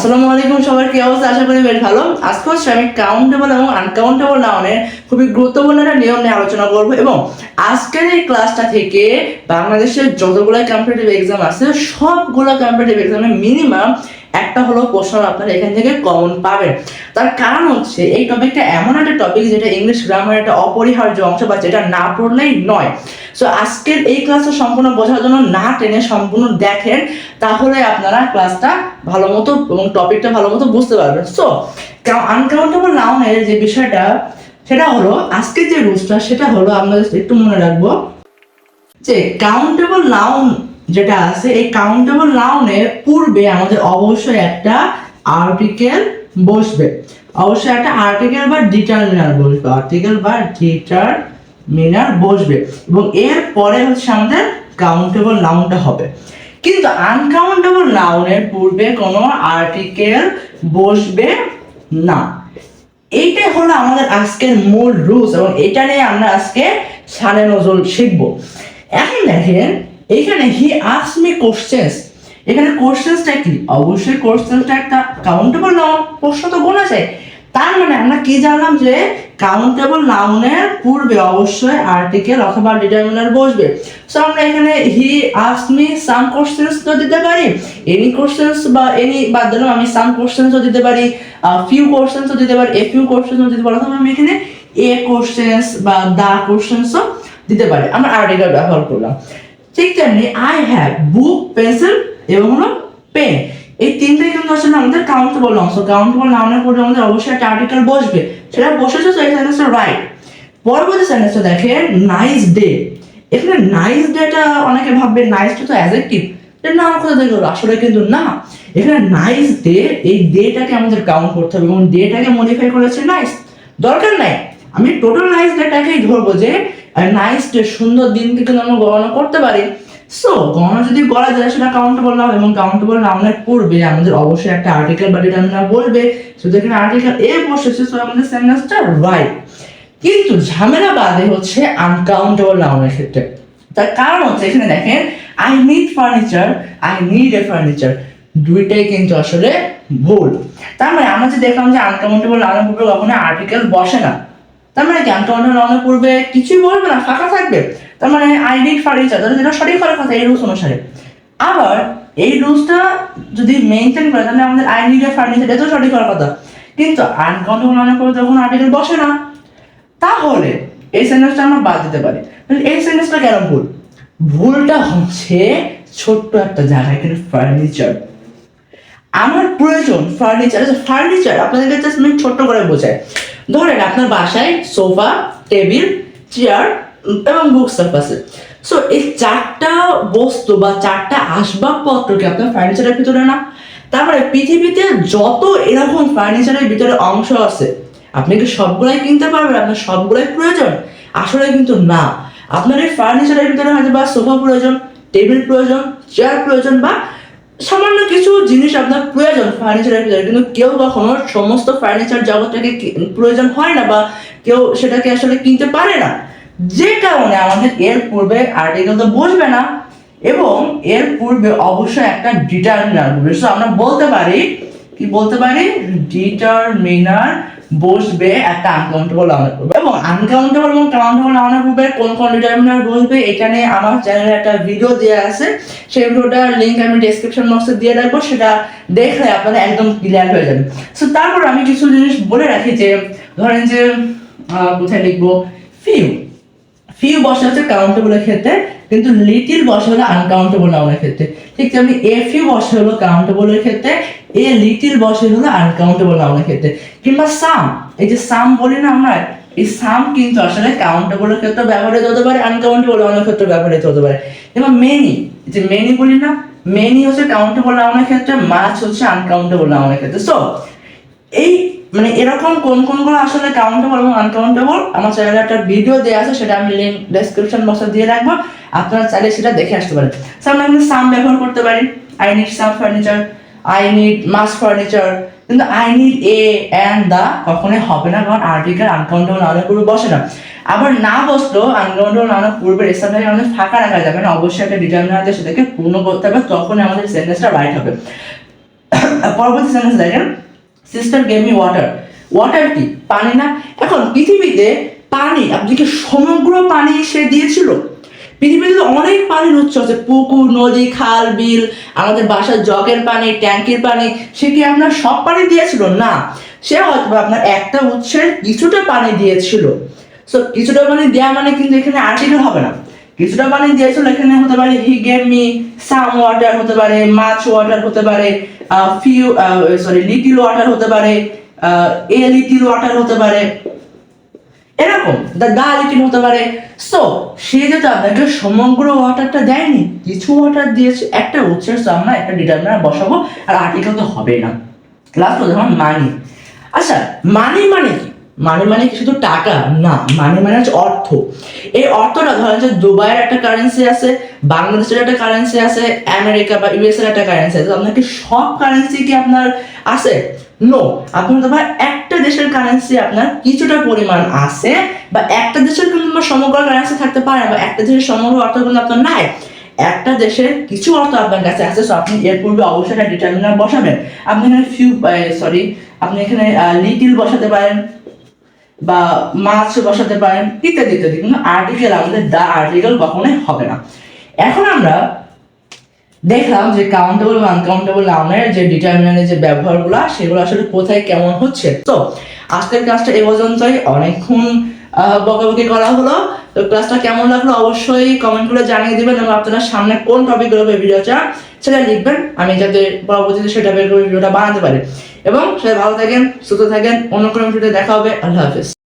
আসসালামু আলাইকুম, সবার কি অবস্থা? আশা করি বেশ ভালো। আজকে হচ্ছে আমি কাউন্টেবল এবং আনকাউন্টেবল নাউনের খুবই গুরুত্বপূর্ণ একটা নিয়ম নিয়ে আলোচনা করবো এবং আজকের এই ক্লাসটা থেকে বাংলাদেশের যতগুলো কম্পিটিটিভ এক্সাম আছে সবগুলো কম্পিটিটিভ এক্সামে মিনিমাম একটা হলো প্রশ্ন আপনারা এখান থেকে কমন পাবেন। তার কারণ হচ্ছে এই টপিকটা এমন একটা টপিক যেটা ইংলিশ গ্রামারের একটা অপরিহার্য অংশ, বা যেটা না পড়লেই নয়। সো আজকের এই ক্লাসটা সম্পূর্ণ বোঝার জন্য না টেনে সম্পূর্ণ দেখেন, তাহলে আপনারা ক্লাসটা ভালো মতো এবং টপিকটা ভালো মতো বুঝতে পারবেন। সো আনকাউন্টেবল নাউনের যে বিষয়টা সেটা হলো, আজকের যে রুলসটা সেটা হলো, আমরা একটু মনে রাখবো যে কাউন্টেবল নাউন যেটা আছে, এই কাউন্টেবল নাউনের পূর্বে আমাদের অবশ্যই একটা আর্টিকেল বসবে, অবশ্যই একটা আর্টিকেল বা ডিটারমিনার বসবে, আর্টিকেল বা ডিটারমিনার বসবে এবং এর পরে হচ্ছে আমাদের কাউন্টেবল নাউনটা হবে। কিন্তু আনকাউন্টেবল নাউনের পূর্বে কোনো আর্টিকেল বসবে না। এইটাই হলো আমাদের আজকের মূল রুলস এবং এটা নিয়ে আমরা আজকে সানে নজরুল শিখবো। এখন দেখেন এখানে হি আস্কড মি কোশ্চেনস, এখানে কোশ্চেনসটা কি? অবশ্যই কোশ্চেনসটা একটা কাউন্টেবল নাউন, প্রশ্ন তো গোনা যায়। তার মানে আমরা কি জানলাম যে কাউন্টেবল নাউনের পূর্বে অবশ্যই আর্টিকেল অথবা ডিটারমিনার বসবে। সো আমরা এখানে he asked me some questions তো দিতে পারি, এনি কোশ্চেনস বা এনি বাদ দিলাম, আমি সাম কোশ্চেনসও দিতে পারি, ফিউ কোশ্চেনসও দিতে পারি, এ ফিউ কোশ্চেনসও দিতে পারি, অথবা আমি এখানে এ কোশ্চেনস বা দা কোশ্চেনসও দিতে পারি। আমরা আর্টিকেল ব্যবহার করলাম। ঠিক তেমনি আই হ্যাভ বুক, পেন্সিল এবং হলো পেন, এই তিনটাই কিন্তু আসলে আমাদের কাউন্টেবল নাউন। সো কাউন্টেবল নাউনের পরে আমাদের অবশ্যই একটা আর্টিকেল বসবে, সেটা বসেছে। সো এই সেন্টেন্সটা রাইট। পরবর্তী সেন্টেন্সটা দেখেন নাইস ডে। এখানে নাইস ডেটা অনেকে ভাববে নাইসটা তো অ্যাডজেক্টিভ, এটা নাম কোথা থেকে হলো? আসলে কিন্তু না, এখানে নাইস ডে, এই ডেটাকে আমাদের কাউন্ট করতে হবে এবং ডেটাকে মডিফাই করেছে নাইস। দরকার নাই, আমি টোটাল নাইস ডেটাকেই ধরবো যে নাইস ডে, সুন্দর দিনকে কিন্তু আমরা গণনা করতে পারি। সো গণনা যদি করা যায় সেটা কাউন্টেবল নাউন এবং কাউন্টেবল নাউনের পূর্বে আমাদের অবশ্যই একটা আর্টিকেল বা ডিটারমিনার বলবে। শুধু এখানে আর্টিকেল এ বসেছে, সো আমাদের সেন্টেন্সটা রাইট। কিন্তু ঝামেলা বাদে হচ্ছে আনকাউন্টেবল নাউনের ক্ষেত্রে। তার কারণ হচ্ছে এখানে দেখেন I need furniture, I need A furniture, দুইটাই কিন্তু আসলে ভুল। তার মানে আমরা যে দেখলাম যে আনকাউন্টেবল নাউনের পূর্বে কখনো আর্টিকেল বসে না, তার মানে কি আনকাউন্টেবল নাউনের পূর্বে কিছুই বলবে না, ফাঁকা থাকবে। তার মানে আই নিড ফার্নিচার, তাহলে যেটা সঠিক হওয়ার কথা এই রুলস অনুসারে। আবার এই রুলসটা যদি মেনটেন করে তাহলে আমাদের আই নিড এ ফার্নিচার এটাও সঠিক হওয়ার কথা। কিন্তু আনকাউন্টেবল নাউনের পূর্বে যখন আর্টিকেল বসে না, তাহলে এই সেন্টেন্সটা আমরা বাদ দিতে পারি। তাহলে এই সেন্টেন্সটা কেন ভুল? ভুলটা হচ্ছে ছোট্ট একটা জায়গা, এখানে ফার্নিচার আমার প্রয়োজন। ফার্নিচার, ফার্নিচার আপনাদেরকে জাস্ট আমি ছোট্ট করে বোঝাই। ধরেন আপনার বাসায় সোফা, টেবিল, চেয়ার এবং বুকশেলফ আছে। সো এই চারটা বস্তু বা চারটা আসবাবপত্রকে আপনার ফার্নিচারের ভিতরে না? তারপরে পৃথিবীতে যত এরকম ফার্নিচারের ভিতরে অংশ আছে, আপনি কি সবগুলাই কিনতে পারবেন? আপনার সবগুলাই প্রয়োজন? আসলে কিন্তু না। আপনার এই ফার্নিচারের ভিতরে হয়তো বা সোফা প্রয়োজন, টেবিল প্রয়োজন, চেয়ার প্রয়োজন, বা সামান্য কিছু জিনিস আপনার প্রয়োজন ফার্নিচারের ভিতরে, কিন্তু কেউ কখনো সমস্ত ফার্নিচার জগৎটাকে প্রয়োজন হয় না, বা কেউ সেটাকে আসলে কিনতে পারে না। যে কারণে আমাদের এর পূর্বে আর্টিকেল তো বসবে না এবং এর পূর্বে অবশ্যই একটা ডিটারমিনার বসবে। সো আমরা বলতে পারি, কি বলতে পারি? ডিটারমিনার বসবে একটা আনকাউন্টেবল নাউনের পূর্বে। এবং আনকাউন্টেবল এবং কাউন্টেবল নাউনের পূর্বে কোন কোন ডিটারমিনার বসবে এখানে আমার চ্যানেলে একটা ভিডিও দেওয়া আছে, সেই ভিডিওটার লিংক আমি ডেসক্রিপশন বক্সে দিয়ে রাখবো, সেটা দেখলে আপনারা একদম ক্লিয়ার হয়ে যাবে। সো তারপর আমি কিছু জিনিস বলে রাখি যে ধরেন যে কোথায় লিখবো, ফিউ, ফিউ বসে হচ্ছে কাউন্টেবলের ক্ষেত্রে, কিন্তু লিটিল বসে হলো আনকাউন্টেবল নাউনের ক্ষেত্রে। ঠিক তেমনি এ ফিউ বসে হলো কাউন্টেবলের ক্ষেত্রে, এ লিটিল বসে হলো আনকাউন্টেবল নাউনের ক্ষেত্রে। কিংবা সাম, এই যে সাম বলি না আমরা, এই সাম কিন্তু আসলে কাউন্টেবলের ক্ষেত্রে ব্যবহৃত হতে পারে, আনকাউন্টেবল নাউনের ক্ষেত্রে ব্যবহৃত হতে পারে। কিংবা মেনি, যে মেনি বলি না, মেনি হচ্ছে কাউন্টেবল নাউনের ক্ষেত্রে, মাছ হচ্ছে আনকাউন্টেবল নাউনের ক্ষেত্রে। সো এই মানে এরকম কোন কোনগুলো আসলে কাউন্টেবল এবং আনকাউন্টেবল আমার চ্যানেলে একটা ভিডিও দেওয়া আছে, সেটা আমি লিংক ডেসক্রিপশন বক্সে দিয়ে রাখবো, আপনারা চাইলে সেটা দেখে আসতে পারেন। সো আমরা এখানে সাম ব্যবহার করতে পারি, I need some furniture, I need mass furniture. কিন্তু I need a and the কখনোই হবে না, কারণ আর্টিকেল আনকাউন্টেবল নাউনের পূর্বে বসে না। আবার না বসলেও আনকাউন্টেবল নাউনের পূর্বে রেসাবটাকে আমাদের ফাঁকা রাখা যাবে না, অবশ্যই একটা ডিটারমিনার দিয়ে সেটাকে পূর্ণ করতে হবে, তখন আমাদের সেন্টেন্সটা রাইট হবে। পরবর্তী সেন্টেন্স দেখেন, sister gave me water. Water কি? পানি না? এখন পৃথিবীতে পানি, আপনাকে সমগ্র পানি সে দিয়েছিল? পৃথিবীতে তো অনেক পানির উৎস আছে, পুকুর, নদী, খাল, বিল, আমাদের বাসার জগের পানি, ট্যাঙ্কির পানি। সে কি আপনার সব পানি দিয়েছিল? না, সে হয়তো আপনার একটা উৎসের কিছুটা পানি দিয়েছিল। সো কিছুটা পানি দেওয়া মানে কিন্তু এখানে আর্টিকেল হবে না। কিছুটা পানি দিয়েছিল এখানে হতে পারে he gave me some water, হতে পারে মাছ ওয়াটার, হতে পারে লিটিল ওয়াটার, হতে পারে এ লিটিল ওয়াটার, হতে পারে এরকম দা লিটিল হতে পারে। সো সে যেটা আপনাকে সমগ্র ওয়াটারটা দেয়নি, কিছু ওয়াটার দিয়েছে একটা উৎসের। সো আমরা একটা ডিটারমিনার বসাবো, আর আর্টিকেল তো হবে না। লাস্ট দেখুন মানি। আচ্ছা, মানি মানে কি? মানি মানে কি শুধু টাকা না, মানি মানে হচ্ছে অর্থ। এই অর্থটা ধরেন যে দুবাইয়ের একটা কারেন্সি আছে, বাংলাদেশের একটা কারেন্সি আছে, আমেরিকা বা ইউএস এর একটা কারেন্সি আছে। আপনার কি সব কারেন্সি কি আপনার আছে? নো, আপনার তো ভাই একটা দেশের কারেন্সি আপনার কিছুটা পরিমাণ আছে, বা একটা দেশের কিন্তু সমগ্র কারেন্সি থাকতে পারে, বা একটা দেশের সমগ্র অর্থ কিন্তু আপনার নাই। একটা দেশের কিছু অর্থ আপনার কাছে আছে। সো আপনি এর পূর্বে অবশ্যই একটা ডিটারমিনার বসাবেন। আপনি এখানে আপনি এখানে লিটিল বসাতে পারেন, বা মাছ বসাতে পারেন, ইত্যাদি ইত্যাদি। কিন্তু আর্টিকেল, আমাদের দা আর্টিকেল কখনোই হবে না। এখন আমরা দেখলাম যে কাউন্টেবল এবং আনকাউন্টেবল নাউনের যে ডিটারমিনারের যে ব্যবহারগুলো, সেগুলো আসলে কোথায় কেমন হচ্ছে। তো আজকের ক্লাসটা এই পর্যন্তই, অনেকক্ষণ বকাবকি করা হলো। তো ক্লাসটা কেমন লাগলো অবশ্যই কমেন্ট করে জানিয়ে দিবেন, এবং আপনারা সামনে কোন টপিকের উপর ভিডিও চান সেটা লিখবেন, আমি যাতে পরবর্তীতে সেটা বের করে ভিডিওটা বানাতে পারি। এবং সবাই ভালো থাকেন, সুস্থ থাকেন, অন্য কোনো ভিডিওতে দেখা হবে। আল্লাহ হাফেজ।